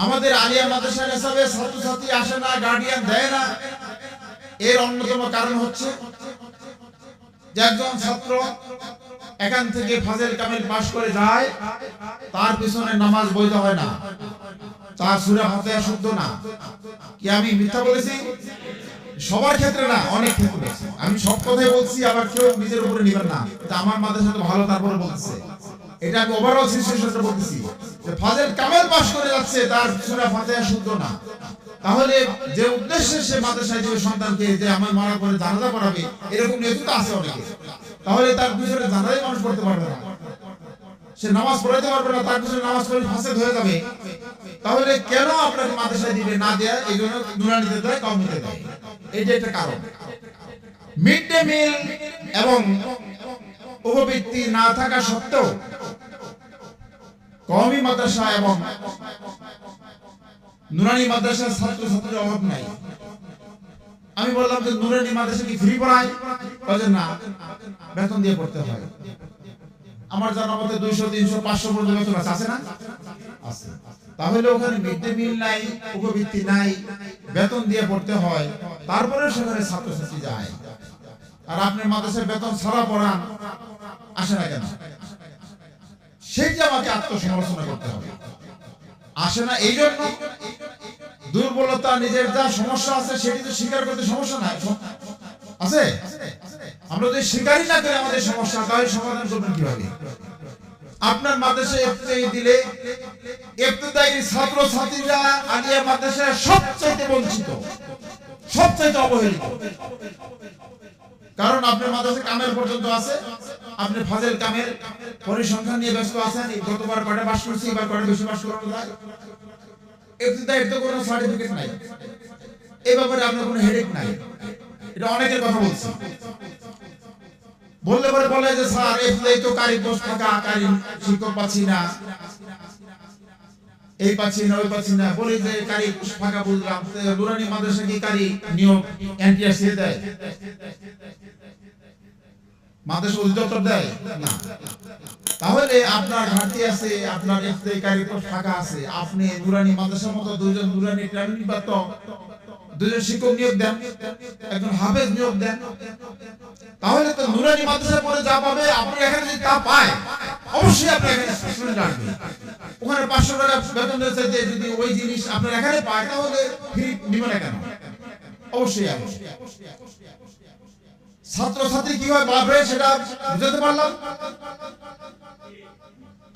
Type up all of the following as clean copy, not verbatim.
আমাদের আলিয়া মাদ্রাসার হিসাবে ছাত্রছাত্রী আসে না, গার্ডিয়ান দেয় না। এর অন্যতম কারণ হচ্ছে যে একজন ছাত্র এখান থেকে ফাজিল কামিল পাশ করে যায়, তার পিছনে নামাজ বৈধ হয় না, তার সূরা ফাতিহা শুদ্ধ না। কি আমি মিথ্যা বলেছি? সবার ক্ষেত্রে না, অনেক ক্ষেত্রে। আমি সব কথাই বলছি, আবার কেউ নিজের উপরে নিবেন না। আমার মাদ্রাসা তো ভালো, তারপরে বলতেছে এটা আমি ওভারঅল সিচুয়েশনটা বলতেছি যে ফাজিল কামিল পাশ করে যাচ্ছে, তার সূরা ফাতিহা শুদ্ধ না। তাহলে যে উদ্দেশ্যে সে মাদ্রাসায় যাবে সন্তানকে, যে আমার মারা পরে জানাজা পড়াবে, এরকম নিয়ত তো আছে অনেকে। তাহলে তার পিছনে জানাজাই মানুষ পড়তে পারবে না, সে নামাজ পড়াতে পারবে না, তার পিছনে নামাজ পড়ে ফাসেদ হয়ে যাবে। তাহলে কেন আপনাকে মাদ্রাসায় দিবে না দেয়া? এই জন্য নুরানিতে দেয়, কওমিতে দেয়। এটা একটা কারণ। মিড ডে মিল এবং উপবৃত্তি না থাকা সত্ত্বেও কওমি মাদ্রাসা এবং নুরানি মাদ্রাসার ছাত্রছাত্রীর অভাব নাই। আমি বললাম যে নুরানি মাদ্রাসা কি ফ্রি পড়ায়? বলে না, বেতন দিয়ে পড়তে হয়। আমার জানা মতে 200, 300, 500 পর্যন্ত বেতন আছে না? আছে। তাহলে ওখানে মিড ডে মিল নাই, উপবৃত্তি নাই, বেতন দিয়ে পড়তে হয়, তারপরে সেখানে ছাত্রছাত্রী যায়। আর আপনি মাদ্রাসায় বেতন ছাড়া পড়ান, আসে না কেন? সেইটা আমাকে আত্মসমালোচনা করতে হবে। আসে না এই জন্য দুর্বলতা, নিজের যা সমস্যা আছে সেটি তো স্বীকার করতে সমস্যা নাই, আছে। আমরা যদি স্বীকারই না করি আমাদের সমস্যা, তাহলে সমাধান করবেন কিভাবে? আপনার মাদ্রাসায় ইফতারি দিলে ইফতেদায়ী ছাত্র ছাত্রীরা আলিয়া মাদ্রাসায় সবচাইতে বঞ্চিত, সবচাইতে অবহেলিত। কারণ আপনার মাদ্রাসায় কামেল পর্যন্ত আছে, আপনি ফাজিল কামেল পরিসংখ্যান নিয়ে ব্যস্ত আছেন। গতবার কয়টা পাস করছি, এবার কয়টা বেশি পাস করানো যায়। ইফতেদায়ীর তো কোনো সার্টিফিকেট নাই, এই ব্যাপারে আপনার কোনো হেডেক নাই। এটা অনেকের কথা বলছি। বললে পরে বলে যে স্যার ইফতেদায়ী তো কারি পোস্ট ফাঁকা, কারি শিক্ষক পাচ্ছি না, এই পাচ্ছি না, ওই পাচ্ছি না। বলি যে কারি পোস্ট ফাঁকা, বুঝলাম। নুরানি মাদ্রাসা কি কারি নিয়োগ এনটিআর দিয়ে দেয়? মাদ্রাসা অধিদপ্তর দেয় না। তাহলে আপনার ঘাটতি আছে, আপনার ইফতেদায়ী কারি পোস্ট ফাঁকা আছে। আপনি নুরানি মাদ্রাসার মতো দুইজন নুরানি ট্রেনিং প্রাপ্ত দুইজন শিক্ষক নিয়োগ দেন, একজন হাফেজ নিয়োগ দেন। তাহলে তো নুরানি মাদ্রাসা পড়ে যা পাবে, আপনি এখানে যদি তা পায়, অবশ্যই আপনি এখানে স্টুডেন্ট আসবে। ওখানে 500 টাকা বেতন দিয়েছে, যে যদি ওই জিনিস আপনার এখানে পায়, তাহলে ফ্রি নিবে না কেন? অবশ্যই আসবে। ছাত্রছাত্রী কিভাবে বাড়বে সেটা বুঝতে পারলাম।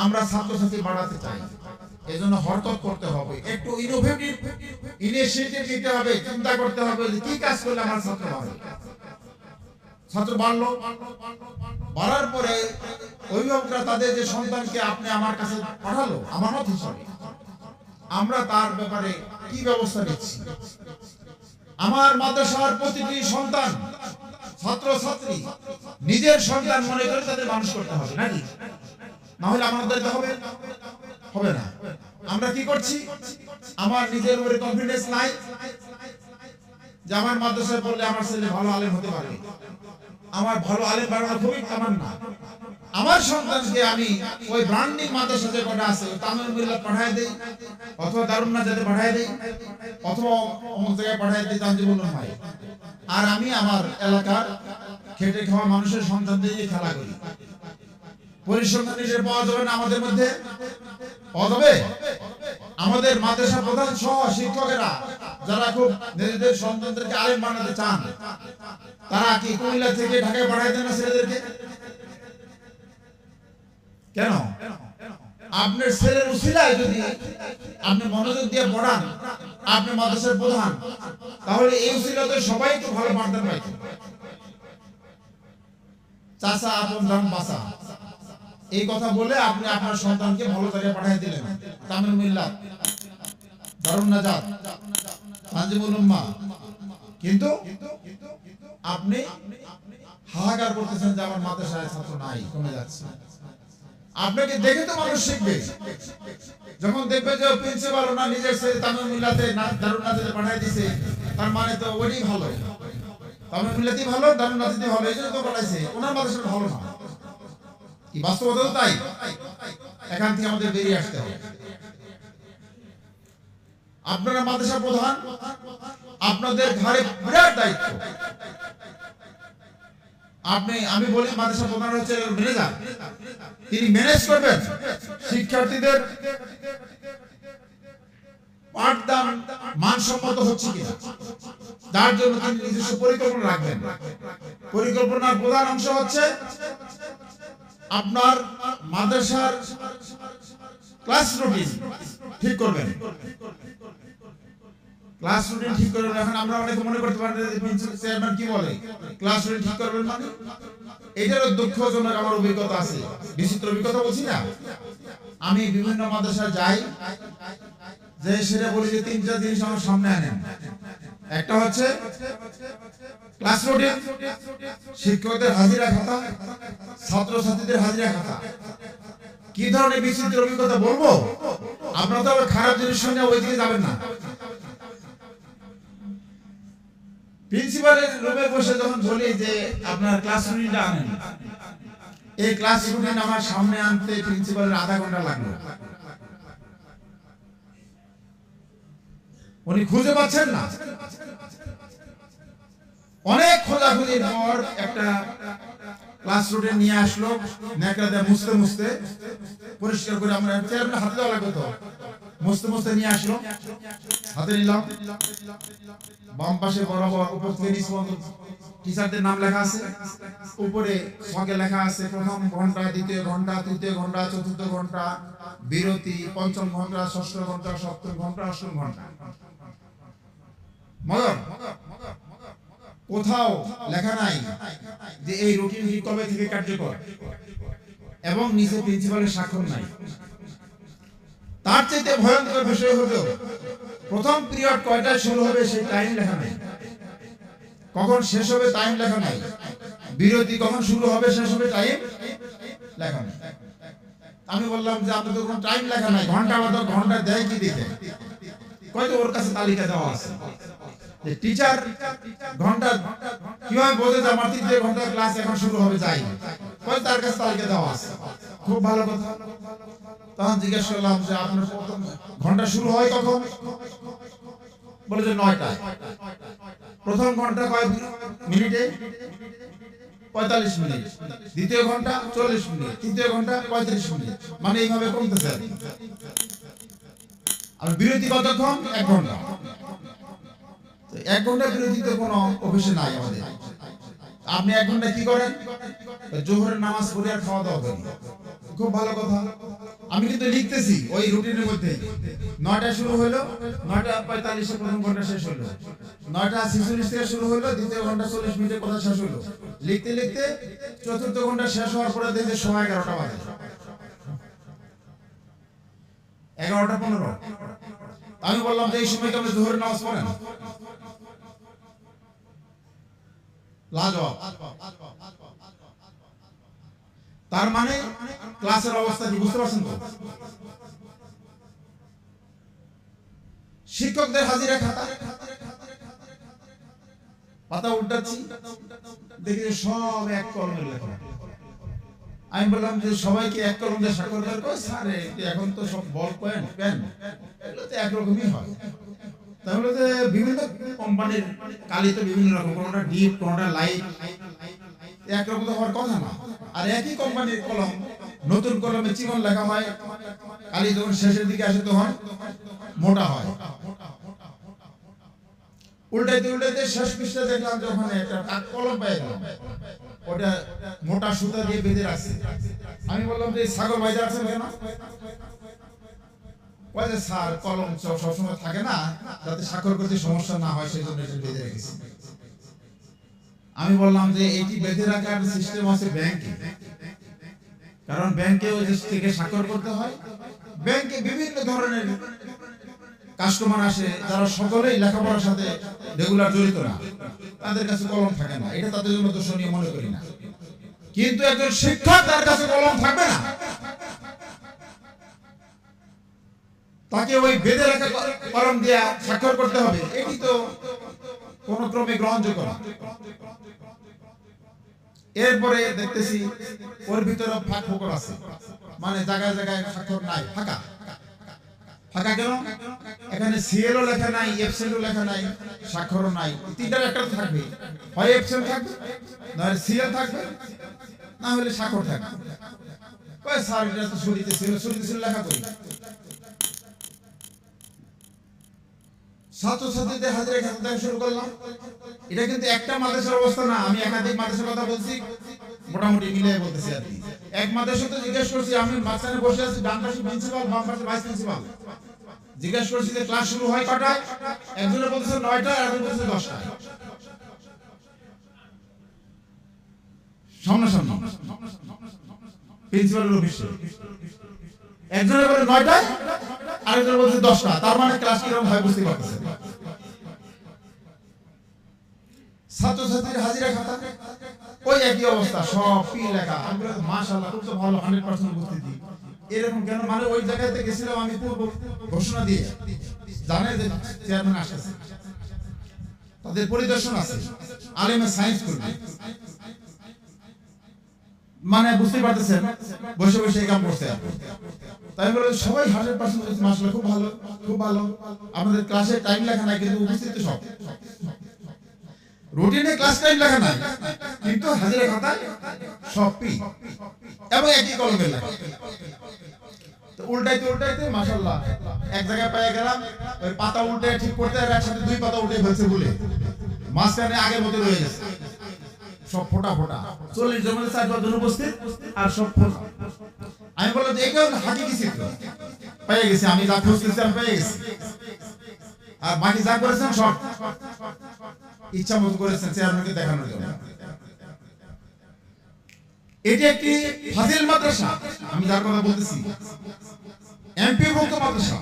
আমরা ছাত্রছাত্রী বাড়াতে চাই, এজন্য হরকত করতে হবে, একটু ইনোভেটিভ ইনিশিয়েটিভ নিতে হবে, চিন্তা করতে হবে যে কি কাজ করলে আমার ছাত্র বাড়বে। ছাত্র বাড়লো, বাড়ার পরে অভিভাবকরা তাদের যে সন্তানকে আপনি আমার কাছে পাঠালো আমানত হিসাবে, আমরা তার ব্যাপারে কি ব্যবস্থা নিচ্ছি? আমার মাদ্রাসার প্রতিটি সন্তান, ছাত্র ছাত্রী নিজের সন্তান মনে করে তাদের মানুষ করতে হবে, নাকি? না হলে আমাদের হবে হবে না। আমরা কি করছি? আমার নিজের উপরে কনফিডেন্স নাই যে আমার মাদ্রাসায় পড়লে আমার ছেলে ভালো আলেম হতে পারে, আমার ভালো আলেম বানানো খুবই তামান্না। আমার সন্তানকে আমি ওই ব্র্যান্ডিং মাদ্রাসা যে কটা আছে তামিল মিল্লাত পাঠায় দেই, অথবা দারুন নাজাতে পাঠায় দেই, অথবা অমুক জায়গায় পাঠায় দেই, তানজিবুল ভাই। আর আমি আমার এলাকার খেটে খাওয়া মানুষের সন্তানদের নিয়ে খেলা করি। পরিসংখ্যান হিসেবে পাওয়া যাবে না আমাদের মধ্যে? পাওয়া যাবে। আমাদের মাদ্রাসা প্রধান সহ শিক্ষকেরা যারা খুব নিজেদের সন্তানদেরকে আলেম বানাতে চান, তারা কি কুমিল্লা থেকে ঢাকায় পাঠায় দেন না ছেলেদেরকে? কেন? আপনার ছেলের উসিলায় যদি আপনি মনোযোগ দিয়ে পড়ান, আপনি মাদ্রাসার প্রধান, তাহলে এই উসিলাতে সবাই তো ভালো পাঠদান পাইতেন। চাচা আপন জান বাসা, এই কথা বলে আপনি আপনার সন্তানকে ভালো জায়গায় পাঠিয়ে দিলেন, তামিল মিল্লাত, দারুন নাজাত, তানজিমুল উম্মাহ। কিন্তু আপনি হাহাকার করতেছেন যে আমার মাদ্রাসায় ছাত্র নাই, কমে যাচ্ছে। আপনাকে দেখে তো মানুষ শিখবে। যখন দেখবে যে প্রিন্সিপাল ওনা নিজের ছেলে তামিল মিল্লাতে দারুন নাজাতে পাঠিয়ে দিয়েছে, তার মানে তো ওইটাই ভালো, তামিল মিল্লাতেই ভালো, দারুন নাজাতেই ভালো, এই জন্য তো পাঠাইছে। ওনার মাদ্রাসাটা ভালো না। কি বাস্তবতা তাই? এখান থেকে আমাদের বেরিয়ে আসতে হবে। আপনারা মাদ্রাসা প্রধান, আপনাদের ঘরে বিরাট দায়িত্ব। আমি বলি মাদ্রাসা প্রধান হচ্ছে ম্যানেজার, তিনি ম্যানেজ করবেন শিক্ষার্থীদের পাঠদান মানসম্মত হচ্ছে কিনা, তার জন্য তিনি নিজস্ব পরিকল্পনা রাখবেন। পরিকল্পনার প্রধান অংশ হচ্ছে আপনার মাদ্রাসার ক্লাস রুটিন ঠিক করবেন। ক্লাস রুটিন ঠিক করবেন। এখন আমরা অনেকে মনে করতে পারি প্রিন্সিপাল চেয়ারম্যান কি বলে ক্লাস রুটিন ঠিক করবেন, মানে এটারও দুঃখজনক আমার অভিজ্ঞতা আছে, বিচিত্র অভিজ্ঞতা বলছি না। আমি বিভিন্ন মাদ্রাসায় যাই, যে সেটা বলি যে তিনটা জিনিস আমার সামনে আনেন। একটা হচ্ছে ক্লাস রুটিন, শিক্ষকদের হাজিরা খাতা, ছাত্রছাত্রীদের হাজিরা খাতা। কি ধরনের বিচিত্র অভিজ্ঞতা বলবো, আপনারা তো খারাপ জিনিস শুনে ওই দিকে যাবেন না। প্রিন্সিপালের রুমে বসে যখন বলি যে আপনার ক্লাস রুটিনটা আনেন, এই ক্লাস রুটিন আমার সামনে আনতে প্রিন্সিপালের আধা ঘন্টা লাগলো। উনি খুঁজে পাচ্ছেন না। অনেক খোঁজাখুঁজির পর একটা ক্লাস রুটিন নিয়ে আসলো, নেকড়া দিয়ে মুছতে মুছতে পরিষ্কার করে, আমরা চেয়ারম্যান হাতে দেওয়া লাগবে তো, মুছতে মুছতে নিয়ে আসলো, হাতে নিলাম। বাম পাশে বরাবর উপর থেকে নিচ পর্যন্ত টিচারদের নাম লেখা আছে, উপরে ছকে লেখা আছে প্রথম ঘন্টা, দ্বিতীয় ঘন্টা, তৃতীয় ঘন্টা, চতুর্থ ঘন্টা, বিরতি, পঞ্চম ঘন্টা, ষষ্ঠ ঘন্টা, সপ্তম ঘন্টা, অষ্টম ঘন্টা। কোথাও লেখা নাই যে এই রুটিনটি কবে থেকে কার্যকর, এবং নিচে প্রিন্সিপালের স্বাক্ষর নাই। তার চাইতে ভয়ঙ্কর বিষয় হলো প্রথম পিরিয়ড কয়টায় শুরু হবে সেই টাইম লেখা নাই, কখন শেষ হবে টাইম লেখা নাই, বিরতি কখন শুরু হবে শেষ হবে টাইম লেখা নাই। আমি বললাম যে আপনাদের কোনো টাইম লেখা নাই, ঘন্টা বাদক ঘন্টা দেয় কি দিতে, কয়তো ওর কাছে তালিকা দেওয়া আছে। যে টিচার ঘন্টা কিভাবে বোঝে যে আমার 3 ঘন্টা ক্লাস এখন শুরু হবে, যাই কয় তার কাছে তালিকা দেওয়া আছে। খুব ভালো কথা। তখন জিজ্ঞেস করলাম যে আপনার প্রথম ঘন্টা শুরু হয় কখন, বলে যে 9টায়। প্রথম ঘন্টা কয় মিনিটে, 45 মিনিট, দ্বিতীয় ঘন্টা 40 মিনিট, তৃতীয় ঘন্টা 35 মিনিট, মানে এইভাবে কমতেছে। আর বিরতি কতক্ষণ, 1 ঘন্টা। 1 ঘন্টা বিরতি তো কোনো অফিসে নাই আমাদের। আপনি 1 ঘন্টা কি করেন, জোহরের নামাজ পড়ে আর খাওয়া দাওয়া করেন। খুব ভালো কথা। আমি কিন্তু লিখতেছি ওই রুটিনের মধ্যে। 9টায় শুরু হলো, 9:45 প্রথম ঘন্টা শেষ হলো, 9:46 থেকে শুরু হলো, দ্বিতীয় ঘন্টা 40 মিনিটের কথা শেষ হলো। লিখতে লিখতে চতুর্থ ঘন্টা শেষ হওয়ার পরে দেখে সময় 11টা বাজে, 11:15। আমি বললাম যে এই সময় আপনি জোহরের নামাজ পড়েন? লাজবাব। তার মানে ক্লাসের অবস্থা কি বুঝতে পারছেন তো? শিক্ষকদের হাজিরা খাতা পাতা উল্টাচ্ছি, দেখি যে সব এক কলমের লেখা। আমি বললাম যে সবাইকে এক কলম দিয়ে স্বাক্ষর করে, স্যার এখন তো সব বল পেন এগুলো তো একরকমই হয়। তাহলে যে বিভিন্ন কোম্পানির কালি তো বিভিন্ন রকম, কোনটা ডিপ কোনটা লাইট, একরকম তো হওয়ার কথা না। আর একই কোম্পানির কলম, নতুন কলমে চিকন লেখা হয়, কালি যখন শেষের দিকে আসে তখন মোটা হয়। উল্টাইতে উল্টাইতে শেষ পৃষ্ঠা দেখলাম যখন একটা কলম পেয়ে গেলাম, ওটা মোটা সুতা দিয়ে বেঁধে রাখছে। আমি বললাম যে ছাগল বাইরে আছে কেন? বলে স্যার কলম সবসময় থাকে না, যাতে স্বাক্ষর করতে সমস্যা না হয় সেই জন্য এটা বেঁধে রেখেছি। আমি বললাম যে এটি বেঁধে রাখার সিস্টেম আছে ব্যাংকে, কারণ ব্যাংকেও থেকে স্বাক্ষর করতে হয়। ব্যাংকে বিভিন্ন ধরনের কাস্টমার আসে যারা সকলেই লেখাপড়ার সাথে রেগুলার জড়িত না, তাদের কাছে কলম থাকে না, এটা তাদের জন্য দোষণীয় মনে করি না। কিন্তু একজন শিক্ষক, তার কাছে কলম থাকবে না, তাকে ওই বেঁধে রাখা কলম দিয়ে স্বাক্ষর করতে হবে, এটি তো কোন ক্রমে গ্রহণযোগ্য না। এরপরে দেখতেছি ওর ভিতরে ফাঁক ফোকর আছে, মানে জায়গায় জায়গায় স্বাক্ষর নাই, ফাঁকা। ফাঁকা কেন? এখানে সিএলও লেখা নাই, এফসেলও লেখা নাই, স্বাক্ষরও নাই। তিনটার একটা তো থাকবে, হয় এফসেল থাকবে, না হলে সিএল থাকবে, না হলে স্বাক্ষর থাকবে। কয় স্যার এটা তো ছুটিতে ছিল লেখা করি। ছাত্রছাত্রীদের হাজিরা খাতা দেখা শুরু করলাম। এটা কিন্তু একটা মাদ্রাসার অবস্থা না, আমি একাধিক মাদ্রাসার কথা বলছি, মোটামুটি মিলে বলতেছি আর কি। এক মাদ্রাসাতে জিজ্ঞেস করছি, আমি মাঝখানে বসে আছি, ডান পাশে প্রিন্সিপাল, বাম পাশে ভাইস প্রিন্সিপাল। জিজ্ঞেস করছি যে ক্লাস শুরু হয় কটায়? একজনে বলতেছে 9টায়, আর একজন বলতেছে 10টায়। সামনাসামনি প্রিন্সিপালের অফিসে একজনে বলে 9টায়, আরেকজন বলছে 10টা। তার মানে ক্লাস কিরকম হয় বুঝতে পারতেছেন। ছাত্রছাত্রীর হাজিরা খাতা ওই একই অবস্থা, সব পি লেখা। আমি বললাম মাশাআল্লাহ, খুব তো ভালো, 100% উপস্থিতি। এরকম কেন? মানে ওই জায়গাতে গেছিলাম আমি পূর্ব ঘোষণা দিয়ে, জানে যে চেয়ারম্যান আসছে, তাদের পরিদর্শন আছে, আলেমে সায়েন্স করবে, মানে বুঝতে পারতেছেন, বসে বসে কাম করতে। তাই বলে সবাই 100% মাশাআল্লাহ, খুব ভালো, খুব ভালো। আমাদের ক্লাসে টাইম লেখা নাই, কিন্তু উপস্থিতি সব। রুটিনে ক্লাস টাইম লেখা নাই, কিন্তু হাজিরা খাতায় সব পি এবং একই কলমের লেখা। তো উল্টাইতে মাশাআল্লাহ এক জায়গায় পেয়ে গেলাম, ওই পাতা উল্টে ঠিক করতে আর একসাথে 2 পাতা উল্টে ফেলছে বলে মাঝখানে আগের মতো রয়ে গেছে, সব ফোটা ফোটা। 40 জন মধ্যে 4 জন উপস্থিত আর সব ফোটা। আমি বললাম যে এইটা হাকিকি চিত্র পেয়ে গেছি, আমি যা খুঁজতেছিলাম পেয়ে গেছি। আর বাকি যা করেছেন সব ইচ্ছা মতো করেছেন চেয়ারম্যানকে দেখানোর জন্য। এটি একটি ফাজিল মাদ্রাসা, আমি যার কথা বলতেছি, এমপি ভুক্ত মাদ্রাসা।